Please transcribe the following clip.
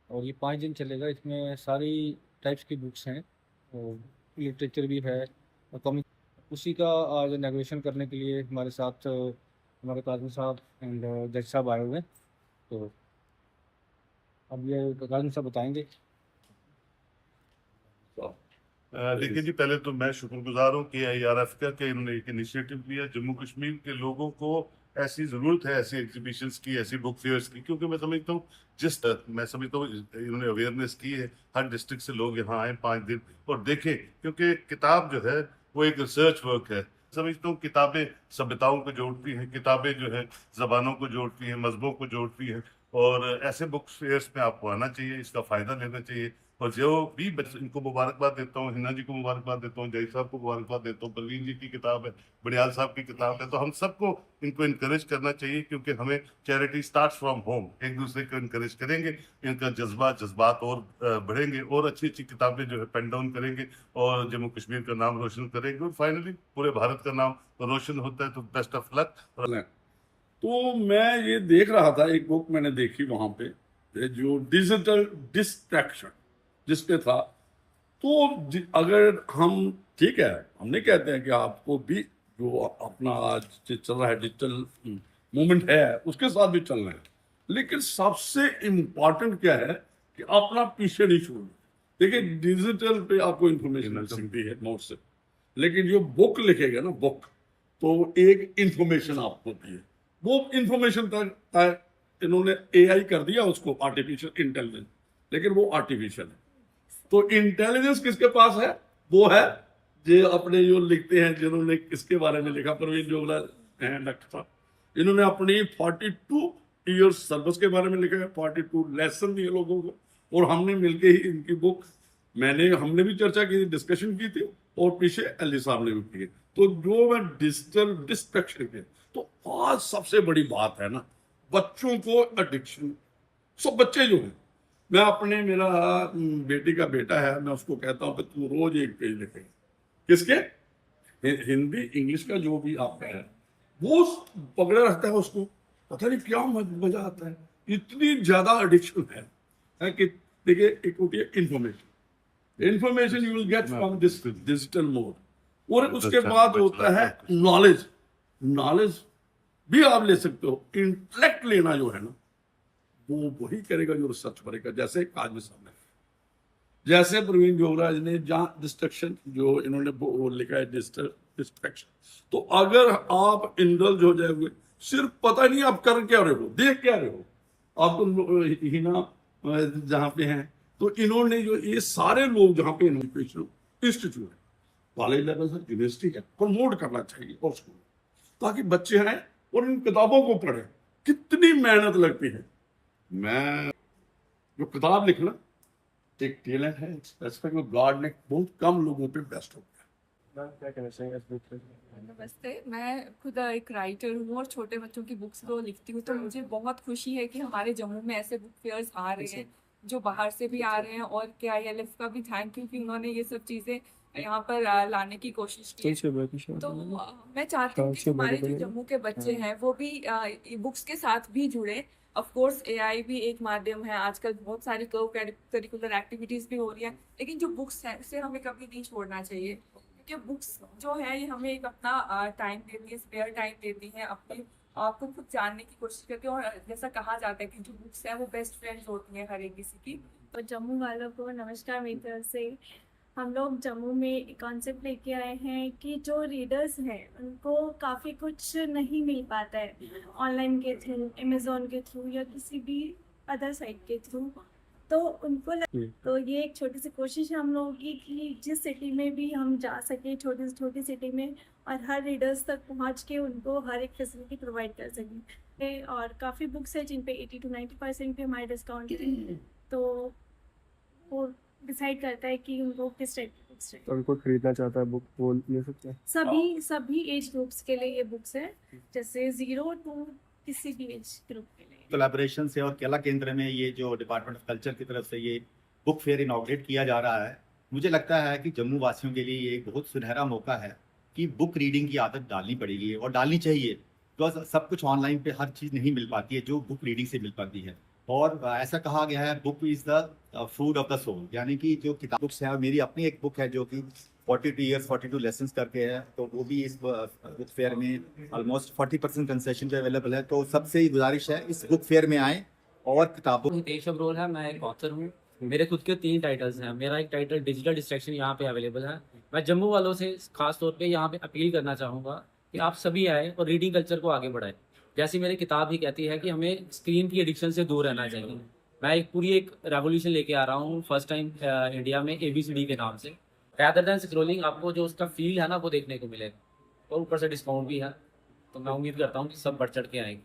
और ये 5 दिन चलेगा। इसमें सारी टाइप्स की बुक्स हैं और लिटरेचर भी है और कॉमिक। उसी का आज इनॉग्रेशन करने के लिए हमारे साथ हमारे काजमी साहब एंड जज साहब आए हुए हैं। तो अब ये काजमी साहब बताएंगे। देखिए जी, पहले तो मैं शुक्रगुजार हूँ कि IRF का कि इन्होंने एक इनिशिएटिव लिया। जम्मू कश्मीर के लोगों को ऐसी जरूरत है, ऐसी एग्जीबिशंस की, ऐसी बुक फेयर्स की, क्योंकि मैं समझता हूँ मैं समझता हूँ इन्होंने अवेयरनेस की है। हर डिस्ट्रिक्ट से लोग यहाँ आए 5 दिन और देखें, क्योंकि किताब जो है वो एक रिसर्च वर्क है। समझता हूँ किताबें सभ्यताओं को जोड़ती हैं, किताबें जो है जबानों को जोड़ती हैं, मजहबों को जोड़ती हैं। और ऐसे बुक फेयर्स में आपको आना चाहिए, इसका फायदा लेना चाहिए। और जो भी इनको मुबारकबाद देता हूँ, हिना जी को मुबारकबाद देता हूँ, जय साहब को मुबारकबाद देता हूँ, परवीन जी की किताब है, बड़ियाल साहब की किताब है, तो हम सबको इनको इनकरेज करना चाहिए, क्योंकि हमें चैरिटी स्टार्ट्स फ्रॉम होम। एक दूसरे को इनकरेज करेंगे, इनका जज्बात और बढ़ेंगे और अच्छी अच्छी किताबें जो है पेन डाउन करेंगे और जम्मू कश्मीर का नाम रोशन करेंगे और फाइनली पूरे भारत का नाम रोशन होता है। तो बेस्ट ऑफ लक। तो मैं ये देख रहा था, एक बुक मैंने देखी वहां पे, ये जो डिजिटल डिस्ट्रैक्शन जिसपे था। तो अगर हम, ठीक है, हम नहीं कहते हैं कि आपको भी जो अपना आज जो चल रहा है डिजिटल मूवमेंट है उसके साथ भी चलना है, लेकिन सबसे इम्पोर्टेंट क्या है कि अपना पीछे नहीं छोड़ना। देखिए, डिजिटल पे आपको इंफॉर्मेशन मिल सकती है नोट से, लेकिन जो बुक लिखेगा ना, बुक, तो एक इंफॉर्मेशन आपको होती है। वो इंफॉर्मेशन तक इन्होंने AI कर दिया उसको, आर्टिफिशियल इंटेलिजेंस, लेकिन वो आर्टिफिशियल है। तो इंटेलिजेंस किसके पास है? वो है जो अपने जो लिखते हैं, जिन्होंने किसके बारे में लिखा, प्रवीण जोगला हैं डॉक्टर साहब, इन्होंने अपनी 42 ईयर्स सर्विस के बारे में लिखा है, 42 लेसन दिए लोगों को। और हमने मिलके ही इनकी बुक, हमने भी चर्चा की, डिस्कशन की थी, और पीछे अली साहब ने भी की। तो जो मैं डिजिटल डिस्ट्रैक्शन के, तो आज सबसे बड़ी बात है ना, बच्चों को एडिक्शन। सब बच्चे जो हैं, मैं अपने, मेरा बेटी का बेटा है, मैं उसको कहता हूँ कि तू रोज एक पेज लिखेगा। किसके? हिंदी इंग्लिश का जो भी आपका है, वो पकड़े रहता है उसको, पता नहीं क्या मजा आता है। इतनी ज्यादा एडिक्शन है कि देखिए, एक होती है information you will get from this digital mode, और उसके बाद होता है नॉलेज। नॉलेज भी आप ले सकते हो, इंटेलेक्ट लेना जो है ना, वो वही करेगा जो रिसर्च करेगा। जैसे काजमी साहब ने, जैसे प्रवीण जोगराज ने, जहाँ डिस्ट्रक्शन जो इन्होंने वो लिखा है, डिस्ट्रक्शन। तो अगर आप इंडल्ज हो जाओगे, सिर्फ पता नहीं आप कर क्या रहे हो, देख क्या रहे हो। आप तो हिना जहाँ पे हैं, तो इन्होंने जो ये सारे लोग जहाँ पे एजुकेशन इंस्टीट्यूट है, कॉलेज लेवल से यूनिवर्सिटी है, प्रमोट करना चाहिए और स्कूल, ताकि बच्चे आए और इन किताबों को पढ़े। कितनी मेहनत लगती है। मैं जो किताब लिखना एक टैलेंट है, स्पेसिफिक गॉड ने बहुत कम लोगों पे बेस्ट हो गया। क्या कहना चाहिए इस बुक पे? नमस्ते, मैं खुद एक राइटर हूँ और छोटे बच्चों की बुक्स को लिखती हूँ। तो मुझे बहुत खुशी है कि हमारे जम्मू में ऐसे बुक फेयर्स आ रहे हैं, जो बाहर से भी आ रहे हैं। और KILF का भी थैंक यू कि उन्होंने ये सब चीज़ें यहाँ पर लाने की कोशिश की। तो मैं चाहती हूँ कि हमारे जो जम्मू के बच्चे हैं वो भी बुक्स के साथ भी जुड़े। ऑफ कोर्स AI भी एक माध्यम है, आजकल बहुत सारी करिकुलर एक्टिविटीज़ भी हो रही हैं, लेकिन जो बुक्स हैं उसे हमें कभी नहीं छोड़ना चाहिए। क्योंकि बुक्स जो है ये हमें एक अपना टाइम देती है, स्पेयर टाइम देती है, अपने आप को खुद जानने की कोशिश करती है। और जैसा कहा जाता है कि जो बुक्स है वो बेस्ट फ्रेंड्स होती हैं हर एक किसी की। तो जम्मू वालों को नमस्कार मेरी तरफ से। हम लोग जम्मू में एक कॉन्सेप्ट लेके आए हैं कि जो रीडर्स हैं उनको काफ़ी कुछ नहीं मिल पाता है ऑनलाइन के थ्रू, अमेज़ोन के थ्रू या किसी भी अदर साइट के थ्रू। तो तो ये एक छोटी सी कोशिश है हम लोगों की कि जिस सिटी में भी हम जा सकें, छोटी से छोटी सिटी में, और हर रीडर्स तक पहुंच के उनको हर एक फैसिलिटी प्रोवाइड कर सकें। और काफ़ी बुक्स है जिन पे 80 to 90% पे हमारे डिस्काउंट है। तो वो डिसाइड करता है कि उनको किस टाइप की बुक्स चाहिए। तो कोई खरीदना चाहता है बुक, वो ले सकते हैं? सभी एज ग्रुप्स के लिए ये बुक्स है, जैसे 0 to किसी भी एज ग्रुप के लिए। कोलैबोरेशन से और केला केंद्र में ये जो डिपार्टमेंट ऑफ कल्चर की तरफ से ये बुक फेयर इनॉग्रेट किया जा रहा है, मुझे लगता है कि जम्मू वासियों के लिए ये एक बहुत सुनहरा मौका है कि बुक रीडिंग की आदत डालनी पड़ेगी और डालनी चाहिए। बिकॉज सब कुछ ऑनलाइन पे हर चीज़ नहीं मिल पाती है जो बुक रीडिंग से मिल पाती है। और ऐसा कहा गया है book is the food of the soul, यानी कि जो किताब बुक्स है, मेरी अपनी एक बुक है जो कि 42 ईयर्स 42 लेसन्स करके है, तो वो भी इस बुक फेयर में ऑलमोस्ट 40% कंसेशन पे अवेलेबल है। तो सबसे ही गुजारिश है इस बुक फेयर में आए और किताबों हितेश अब्रोल है, मैं एक ऑथर हूँ। मेरे खुद के 3 टाइटल्स हैं। मेरा एक टाइटल डिजिटल डिस्ट्रैक्शन यहाँ पे अवेलेबल है। मैं जम्मू वालों से खास तौर पे यहाँ पे अपील करना चाहूँगा कि आप सभी आए और रीडिंग कल्चर को आगे बढ़ाएं। जैसी मेरी किताब ही कहती है कि हमें स्क्रीन की एडिक्शन से दूर रहना चाहिए। मैं एक रेवोल्यूशन लेके आ रहा हूँ फर्स्ट टाइम इंडिया में ABCD के नाम से। रैदर देन स्क्रोलिंग, आपको जो उसका फील है ना वो देखने को मिलेगा, और ऊपर से डिस्काउंट भी है। तो मैं उम्मीद करता हूँ कि सब बढ़ चढ़ के आएंगे।